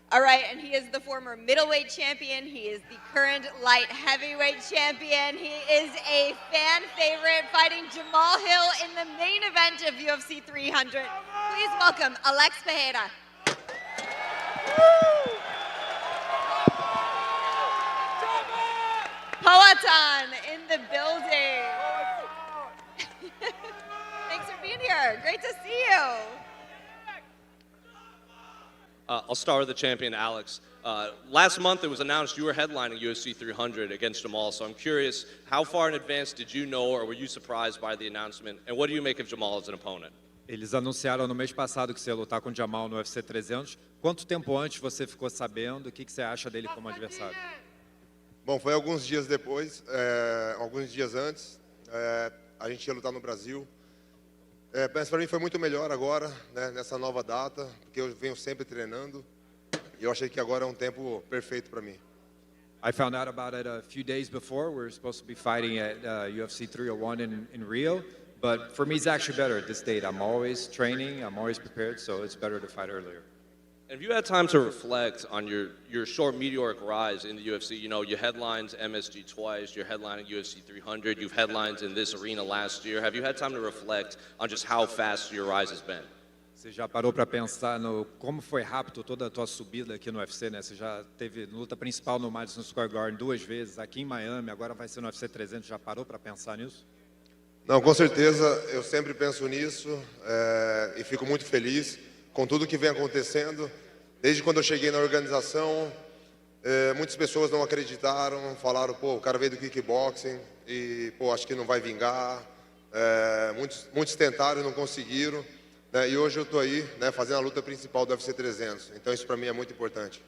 All right, and he is the former middleweight champion. He is the current light heavyweight champion. He is a fan favorite, fighting Jamal Hill in the main event of UFC 300. Please welcome Alex Pereira. Powhatan in the building. Thanks for being here. Great to see you. I'll start with the champion, Alex. Last month it was announced you were headlining UFC 300 against Jamal, so I'm curious, how far in advance did you know or were you surprised by the announcement, and what do you make of Jamal as an opponent? Eles anunciaram no mês passado que você ia lutar com o Jamal no UFC 300. Quanto tempo antes você ficou sabendo? O que você acha dele como adversário? Bom, foi alguns dias depois, alguns dias antes, a gente ia lutar no Brasil. Mas para mim foi muito melhor agora, né, nessa nova data, porque eu venho sempre treinando. E eu achei que agora é tempo perfeito para mim. I found out about it a few days before. We were supposed to be fighting at UFC 301 in Rio. But for me, it's actually better at this date. I'm always training, I'm always prepared, so it's better to fight earlier. Have you had time to reflect on your short meteoric rise in the UFC? You know, you headlined MSG twice, you're headlining UFC 300, you've headlined in this arena last year. Have you had time to reflect on just how fast your rise has been? Você já parou para pensar no como foi rápido toda a tua subida aqui no UFC, né? Você já teve luta principal no Madison Square Garden 2 vezes, aqui em Miami, agora vai ser no UFC 300. Já parou para pensar nisso? Não, com certeza, eu sempre penso nisso e fico muito feliz com tudo que vem acontecendo. Desde quando eu cheguei na organização, muitas pessoas não acreditaram, falaram, pô, o cara veio do kickboxing e, pô, acho que não vai vingar. Muitos tentaram e não conseguiram. E hoje eu estou aí, né, fazendo a luta principal do UFC 300. Então isso para mim é muito importante.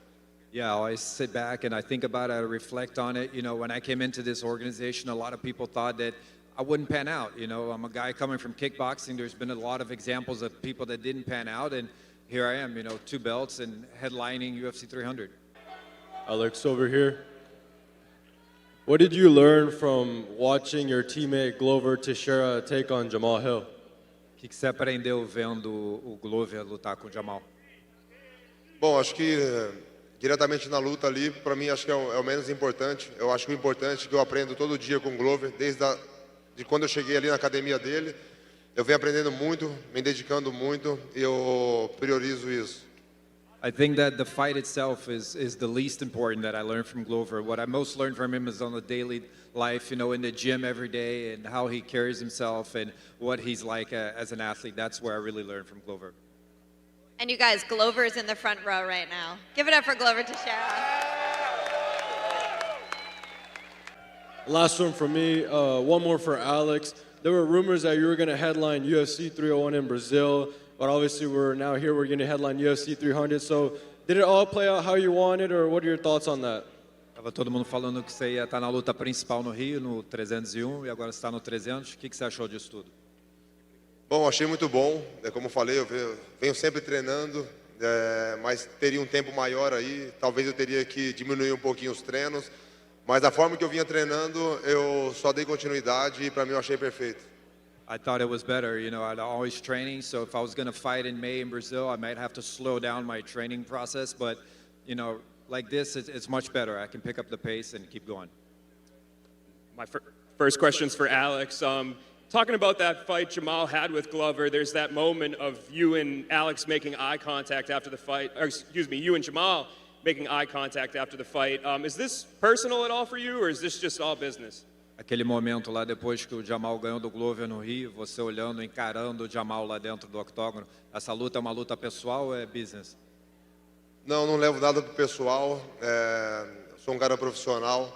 Yeah, I always sit back and I think about it, I reflect on it. You know, when I came into this organization, a lot of people thought that I wouldn't pan out. You know, I'm a guy coming from kickboxing. There's been a lot of examples of people that didn't pan out, and here I am, you know, 2 belts and headlining UFC 300. Alex over here. What did you learn from watching your teammate Glover Teixeira take on Jamal Hill? O que você aprendeu vendo o Glover lutar com o Jamal? Bom, acho que diretamente na luta ali, para mim, acho que é o menos importante. Eu acho que o importante é que eu aprendo todo dia com o Glover, de quando eu cheguei ali na academia dele. Eu venho aprendendo muito, me dedicando muito, e eu priorizo isso. I think that the fight itself is the least important that I learned from Glover. What I most learned from him is on the daily life, you know, in the gym every day and how he carries himself and what he's like as an athlete. That's where I really learned from Glover. And you guys, Glover's in the front row right now. Give it up for Glover Teixeira. Last one from me, one more for Alex. There were rumors that you were going to headline UFC 301 in Brazil, but obviously we're going to headline UFC 300. So did it all play out how you wanted, or what are your thoughts on that? Tava todo mundo falando que você ia estar na luta principal no Rio, no 301, e agora está no 300. O que você achou disso tudo? Bom, achei muito bom. Como eu falei, eu venho sempre treinando, mas teria um tempo maior aí. Talvez eu teria que diminuir um pouquinho os treinos. Mas da forma que eu vinha treinando, eu só dei continuidade e para mim eu achei perfeito. I thought it was better, you know, I'd always training, so if I was going to fight in May in Brazil, I might have to slow down my training process, but, you know, like this, it's much better. I can pick up the pace and keep going. My first question's for Alex. Talking about that fight Jamal had with Glover, there's that moment of you and Alex making eye contact after the fight, or excuse me, you and Jamal making eye contact after the fight. Is this personal at all for you, or is this just all business? Aquele momento lá depois que o Jamal ganhou do Glover no Rio, você olhando, encarando o Jamal lá dentro do octógono, essa luta é uma luta pessoal ou é business? Não levo nada pro pessoal, sou um cara profissional.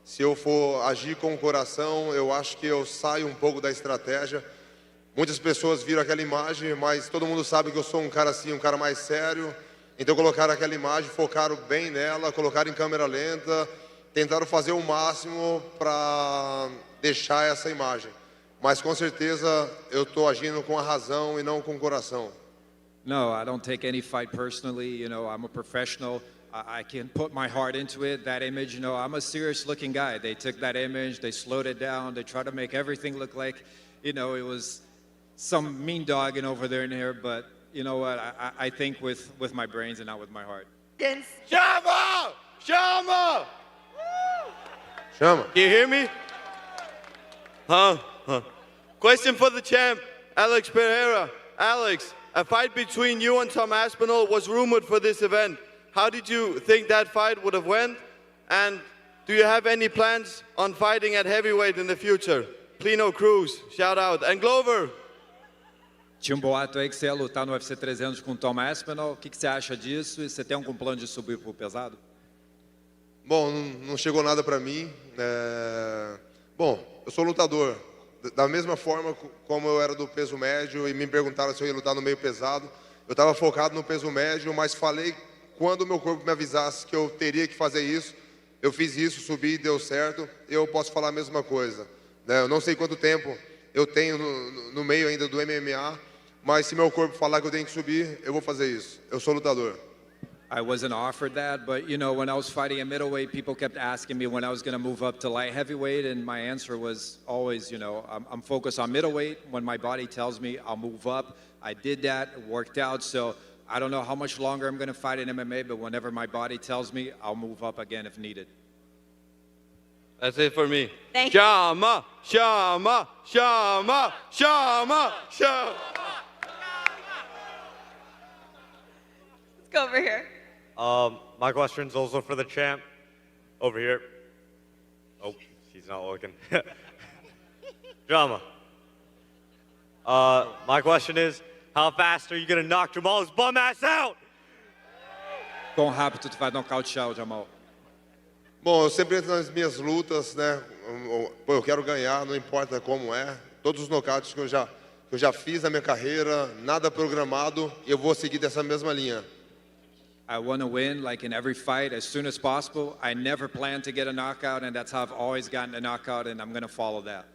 Se eu for agir com o coração, eu acho que eu saio um pouco da estratégia. Muitas pessoas viram aquela imagem, mas todo mundo sabe que eu sou um cara assim, um cara mais sério. Então colocaram aquela imagem, focaram bem nela, colocaram em câmera lenta, tentaram fazer o máximo para deixar essa imagem. Mas com certeza eu estou agindo com a razão e não com o coração. No, I don't take any fight personally. You know, I'm a professional. I can put my heart into it. That image, you know, I'm a serious-looking guy. They took that image, they slowed it down, they tried to make everything look like, you know, it was some mean dogging over there in here. But you know what? I think with my brains and not with my heart. against... Chama! Chama! Chama. Can you hear me? Huh? Question for the champ, Alex Pereira. Alex, a fight between you and Tom Aspinall was rumored for this event. How did you think that fight would have went? And do you have any plans on fighting at heavyweight in the future? Plino Cruz, shout out. And Glover. Tinha boato aí que você ia lutar no UFC 300 com o Tom Aspinall. O que você acha disso? E você tem algum plano de subir pro pesado? Bom, não chegou nada para mim. Bom, eu sou lutador. Da mesma forma como eu era do peso médio e me perguntaram se eu ia lutar no meio pesado, eu estava focado no peso médio, mas falei quando o meu corpo me avisasse que eu teria que fazer isso. Eu fiz isso, subi, deu certo. Eu posso falar a mesma coisa. Eu não sei quanto tempo eu tenho no meio ainda do MMA, mas se meu corpo falar que eu tenho que subir, eu vou fazer isso. Eu sou lutador. I wasn't offered that, but you know, when I was fighting at middleweight, people kept asking me when I was going to move up to light heavyweight, and my answer was always, you know, I'm focused on middleweight. When my body tells me I'll move up, I did that, it worked out. So I don't know how much longer I'm going to fight in MMA, but whenever my body tells me, I'll move up again if needed. That's it for me. Thank you. Chama! Chama! Chama! Chama! Chama! Let's go over here. My question's also for the champ. Over here. Oh, she's not looking. Drama. My question is, how fast are you gonna knock Jamal's bum ass out? Quão rápido tu vai nocautear o Jamal? Bom, eu sempre entro nas minhas lutas, né? Pô, eu quero ganhar, não importa como é. Todos os nocautes que eu já fiz na minha carreira, nada programado, eu vou seguir dessa mesma linha. I want to win, like in every fight, as soon as possible. I never plan to get a knockout, and that's how I've always gotten a knockout, and I'm going to follow that.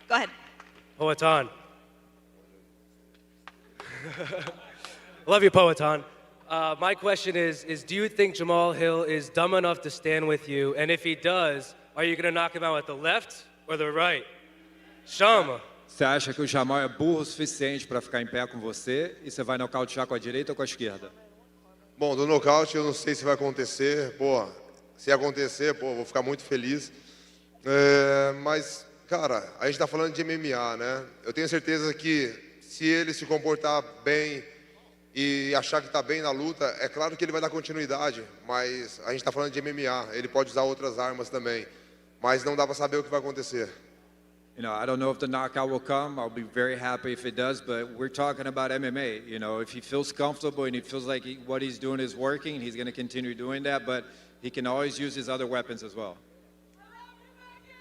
Go ahead. Poetan. Love you, Poetan. My question is do you think Jamal Hill is dumb enough to stand with you? And if he does, are you going to knock him out with the left or the right? Shama. Você acha que o Jamal é burro o suficiente para ficar em pé com você e você vai nocautear com a direita ou com a esquerda? Bom, do nocaute eu não sei se vai acontecer. Pô, se acontecer, pô, vou ficar muito feliz. Mas, cara, a gente está falando de MMA, né? Eu tenho certeza que se ele se comportar bem e achar que está bem na luta, é claro que ele vai dar continuidade. Mas a gente está falando de MMA. Ele pode usar outras armas também. Mas não dá para saber o que vai acontecer. You know, I don't know if the knockout will come. I'll be very happy if it does, but we're talking about MMA. You know, if he feels comfortable and he feels like what he's doing is working, he's going to continue doing that, but he can always use his other weapons as well.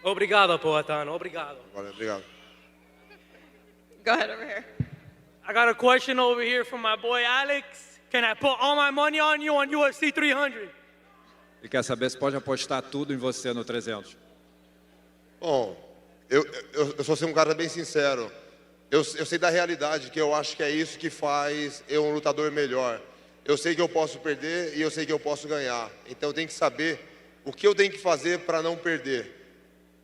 Obrigado, Poetan. Obrigado. Valeu, obrigado. Go ahead over here. I got a question over here from my boy Alex. Can I put all my money on you on UFC 300? Ele quer saber se pode apostar tudo em você no 300. Bom, eu sou um cara bem sincero. Eu sei da realidade, que eu acho que é isso que faz eu um lutador melhor. Eu sei que eu posso perder e eu sei que eu posso ganhar. Então eu tenho que saber o que eu tenho que fazer para não perder.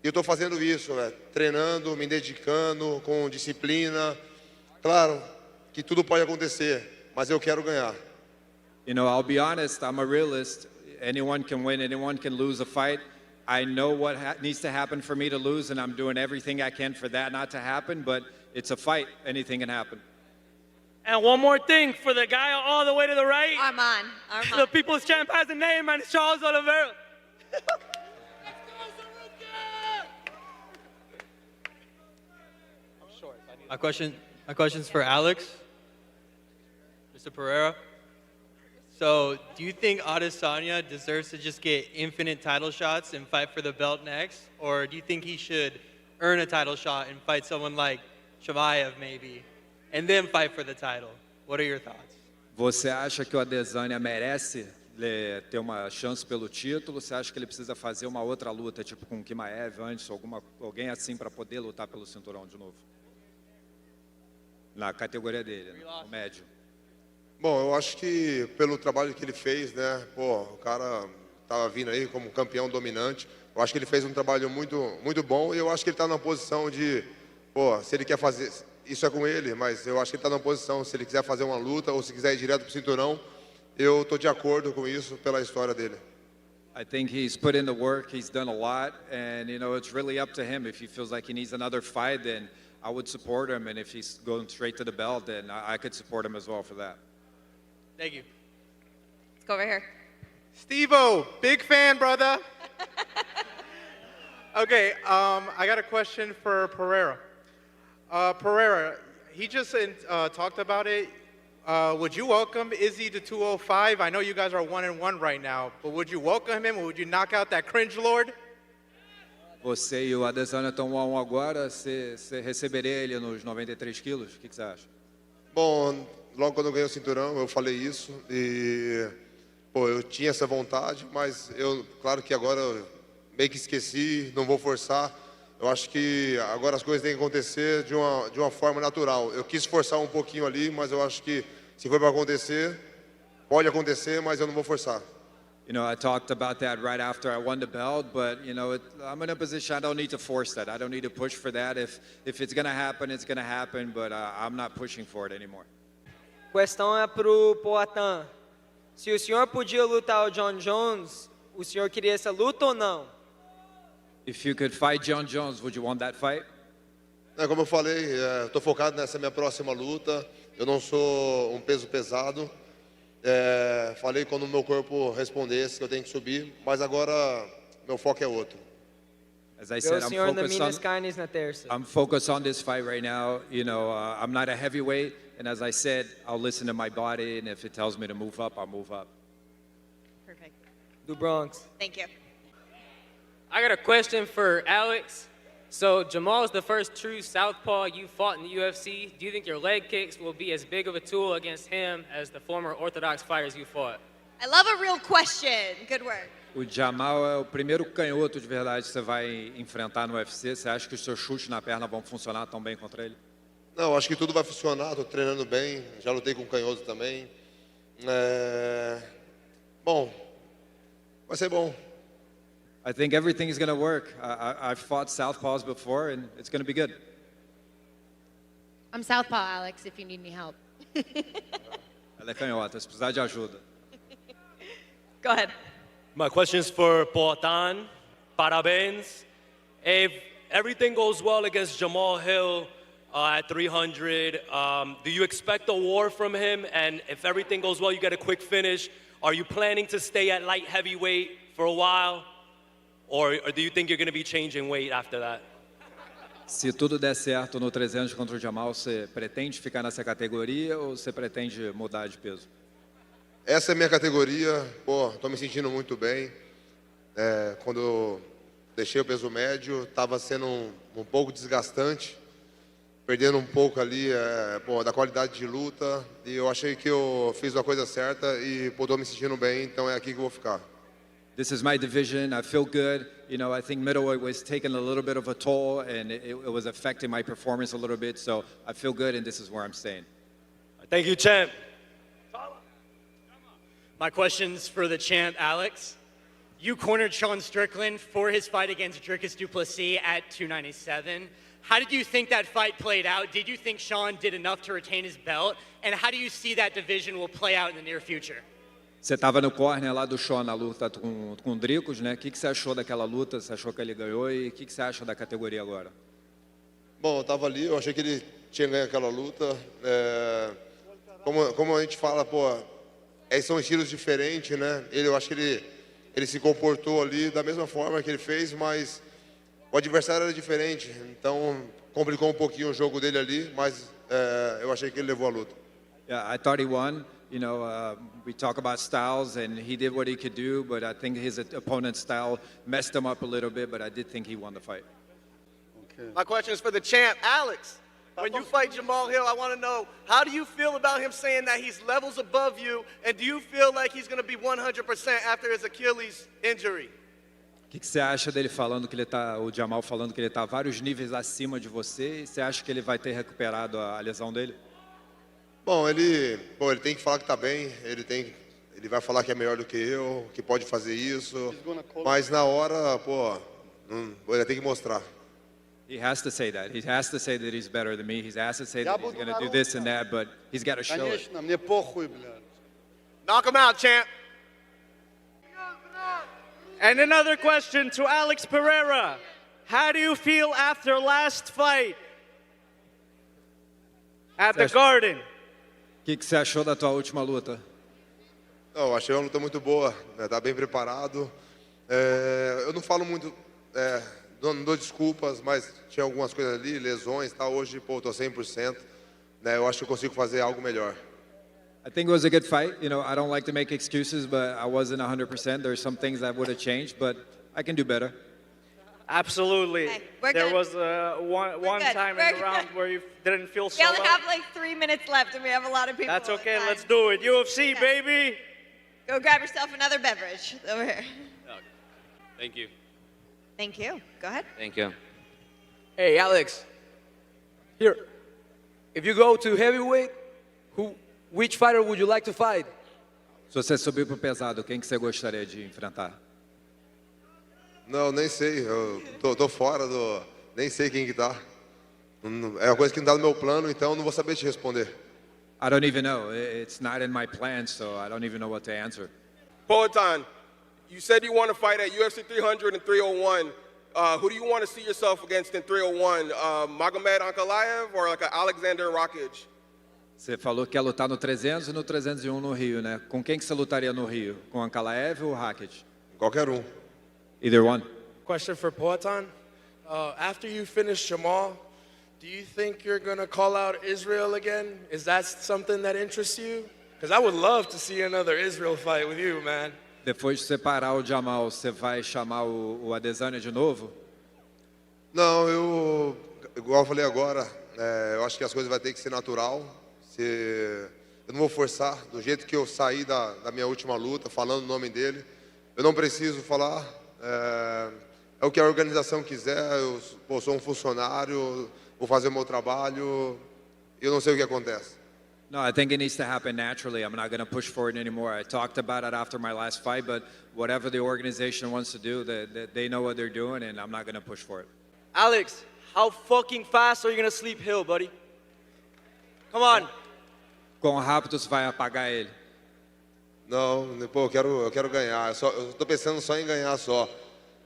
E eu estou fazendo isso, né? Treinando, me dedicando, com disciplina. Claro que tudo pode acontecer, mas eu quero ganhar. You know, I'll be honest, I'm a realist. Anyone can win, anyone can lose a fight. I know what needs to happen for me to lose, and I'm doing everything I can for that not to happen, but it's a fight. Anything can happen. And one more thing for the guy all the way to the right. Arman. The people's champ has a name, and it's Charles Oliveira. My question's for Alex, Mr. Pereira. So, do you think Adesanya deserves to just get infinite title shots and fight for the belt next? Or do you think he should earn a title shot and fight someone like Shavayev maybe, and then fight for the title? What are your thoughts? Você acha que o Adesanya merece ter uma chance pelo título? Você acha que ele precisa fazer uma outra luta, tipo com o Chimaev antes, alguém assim para poder lutar pelo cinturão de novo? Na categoria dele, né? O médio. Bom, eu acho que pelo trabalho que ele fez, né? Pô, o cara estava vindo aí como campeão dominante. Eu acho que ele fez um trabalho muito bom e eu acho que ele está na posição de, pô, se ele quer fazer isso é com ele, mas eu acho que ele está numa posição, se ele quiser fazer uma luta ou se quiser ir direto pro cinturão, eu tô de acordo com isso pela história dele. I think he's put in the work, he's done a lot, and it's really up to him. If he feels like he needs another fight, then I would support him, and if he's going straight to the belt, then I could support him as well for that. Thank you. Let's go over here. Steve-O, big fan, brother. Okay, I got a question for Pereira. Pereira, he just talked about it. Would you welcome Izzy to 205? I know you guys are 1-1 right now, but would you welcome him or would you knock out that cringe lord? Você e o Adesanya estão 1-1 agora, você receberia ele nos 93 quilos? O que você acha? Bom, logo quando eu ganhei o cinturão, eu falei isso e, eu tinha essa vontade, mas claro que agora eu meio que esqueci, não vou forçar. Eu acho que agora as coisas têm que acontecer de uma forma natural. Eu quis forçar um pouquinho ali, mas eu acho que se for para acontecer, pode acontecer, mas eu não vou forçar. I talked about that right after I won the belt, but I'm in a position I don't need to force that. I don't need to push for that. If it's going to happen, it's going to happen, but I'm not pushing for it anymore. Questão é pro Poatan. Se o senhor podia lutar o John Jones, o senhor queria essa luta ou não? If you could fight John Jones, would you want that fight? Como eu falei, estou focado nessa minha próxima luta. Eu não sou um peso pesado. Falei quando o meu corpo respondesse que eu tenho que subir, mas agora meu foco é outro. As I said, I'm focused on this fight right now. I'm not a heavyweight, and as I said, I'll listen to my body, and if it tells me to move up, I'll move up. Perfect. Do Bronx. Thank you. I got a question for Alex. So Jamal is the first true southpaw you fought in the UFC. Do you think your leg kicks will be as big of a tool against him as the former orthodox fighters you fought? I love a real question. Good work. O Jamal é o primeiro canhoto de verdade que você vai enfrentar no UFC. Você acha que os seus chutes na perna vão funcionar tão bem contra ele? Não, acho que tudo vai funcionar. Estou treinando bem. Já lutei com canhoto também. Bom, vai ser bom. I think everything is going to work. I've fought southpaws before, and it's going to be good. I'm southpaw, Alex, if you need any help. Ela é canhota, se precisar de ajuda. Go ahead. My question is for Poatan. Parabéns. If everything goes well against Jamal Hill at 300, do you expect a war from him? And if everything goes well, you get a quick finish, are you planning to stay at light heavyweight for a while? Or do you think you're going to be changing weight after that? Se tudo der certo no 300 contra o Jamal, você pretende ficar nessa categoria ou você pretende mudar de peso? Essa é a minha categoria. Estou me sentindo muito bem. Quando eu deixei o peso médio, estava sendo um pouco desgastante, perdendo um pouco ali da qualidade de luta. E eu achei que eu fiz a coisa certa e estou me sentindo bem, então é aqui que eu vou ficar. This is my division. I feel good. I think middleweight was taking a little bit of a toll, and it was affecting my performance a little bit. So I feel good, and this is where I'm staying. Thank you, champ. My question's for the champ, Alex. You cornered Sean Strickland for his fight against Dricus du Plessis at 297. How did you think that fight played out? Did you think Sean did enough to retain his belt? And how do you see that division will play out in the near future? Você estava no corner lá do Sean na luta com o Dricus, né? O que você achou daquela luta? Você achou que ele ganhou? E o que você acha da categoria agora? Bom, eu estava ali, eu achei que ele tinha ganho aquela luta. Como a gente fala, são estilos diferentes, né? Eu acho que ele se comportou ali da mesma forma que ele fez, mas o adversário era diferente. Então, complicou um pouquinho o jogo dele ali, mas eu achei que ele levou a luta. Yeah, I thought he won. We talk about styles, and he did what he could do, but I think his opponent's style messed him up a little bit, but I did think he won the fight. Okay. My question is for the champ, Alex. When you fight Jamal Hill, I want to know, how do you feel about him saying that he's levels above you, and do you feel like he's going to be 100% after his Achilles injury? O que você acha dele falando que o Jamal falando que ele está vários níveis acima de você, e você acha que ele vai ter recuperado a lesão dele? Bom, ele tem que falar que está bem, ele vai falar que é melhor do que eu, que pode fazer isso, mas na hora, ele tem que mostrar. He has to say that. He has to say that he's better than me. He has to say that he's going to do this and that, but he's got to show it. Конечно, мне похуй, блядь. Knock him out, champ. And another question to Alex Pereira. How do you feel after last fight at the Garden? O que você achou da tua última luta? Não, achei uma luta muito boa, né? Tá bem preparado. Eu não falo muito, não dou desculpas, mas tinha algumas coisas ali, lesões, tá? Hoje, pô, tô 100%, né? Eu acho que eu consigo fazer algo melhor. I think it was a good fight. You know, I don't like to make excuses, but I wasn't 100%. There's some things that would have changed, but I can do better. Absolutely. Okay, we're there good. was one good. time We're in the round good. where you didn't feel We so only well. have like 3 minutes left, and we have a lot of people. That's okay. on Let's time. do it. UFC, Okay. baby. Go grab yourself another beverage over here. Thank you. Thank you. Go ahead. Thank you. Hey, Alex. Here. If you go to heavyweight, which fighter would you like to fight? Se você subir pro pesado, quem que você gostaria de enfrentar? Não, nem sei, eu tô fora do... Nem sei quem que tá. É uma coisa que não tá no meu plano, então eu não vou saber te responder. I don't even know. It's not in my plan, so I don't even know what to answer. Poatan, you said you want to fight at UFC 300 and 301. Who do you want to see yourself against in 301? Magomed Ankalaev or like an Alexander Rakic? Você falou que ia lutar no 300 e no 301 no Rio, né? Com quem que você lutaria no Rio? Com Ankalaev ou Rakic? Qualquer um. Either one. Question for Poatan. After you finish Jamal, do you think you're going to call out Israel again? Is that something that interests you? Because I would love to see another Israel fight with you, man. Depois de separar o Jamal, você vai chamar o Adesanya de novo? Não, igual eu falei agora, eu acho que as coisas vão ter que ser natural. Eu não vou forçar, do jeito que eu saí da minha última luta, falando o nome dele. Eu não preciso falar, é o que a organização quiser, eu sou um funcionário, vou fazer o meu trabalho, eu não sei o que acontece. No, I think it needs to happen naturally. I'm not going to push for it anymore. I talked about it after my last fight, but whatever the organization wants to do, they know what they're doing, and I'm not going to push for it. Alex, how fucking fast are you gonna sleep Hill, buddy? Come on. Quão rápido você vai apagar ele? Não, pô, eu quero ganhar. Eu tô pensando só em ganhar só.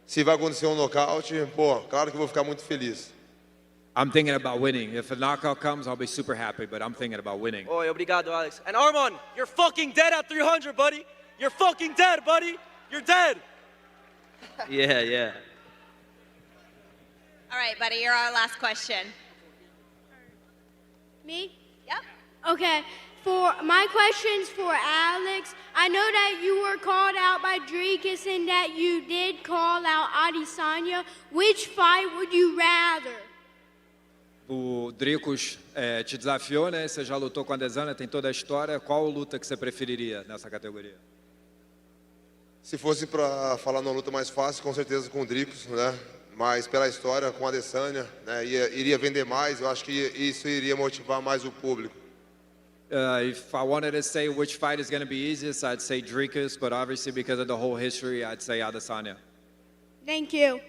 Se vai acontecer um nocaute, pô, claro que eu vou ficar muito feliz. I'm thinking about winning. If a knockout comes, I'll be super happy, but I'm thinking about winning. Oi, obrigado, Alex. And Arman, you're fucking dead at 300, buddy. You're fucking dead, buddy. You're dead. Yeah. All right, buddy, you're our last question. Me? Yep. Okay. For my questions for Alex, I know that you were called out by Dricus and that you did call out Adesanya. Which fight would you rather? O Dricus te desafiou, né? Você já lutou com a Adesanya, tem toda a história. Qual luta que você preferiria nessa categoria? Se fosse para falar numa luta mais fácil, com certeza com o Dricus, né? Mas pela história com a Adesanya, né? Iria vender mais. Eu acho que isso iria motivar mais o público. If I wanted to say which fight is going to be easiest, I'd say Dricus, but obviously because of the whole history, I'd say Adesanya. Thank you.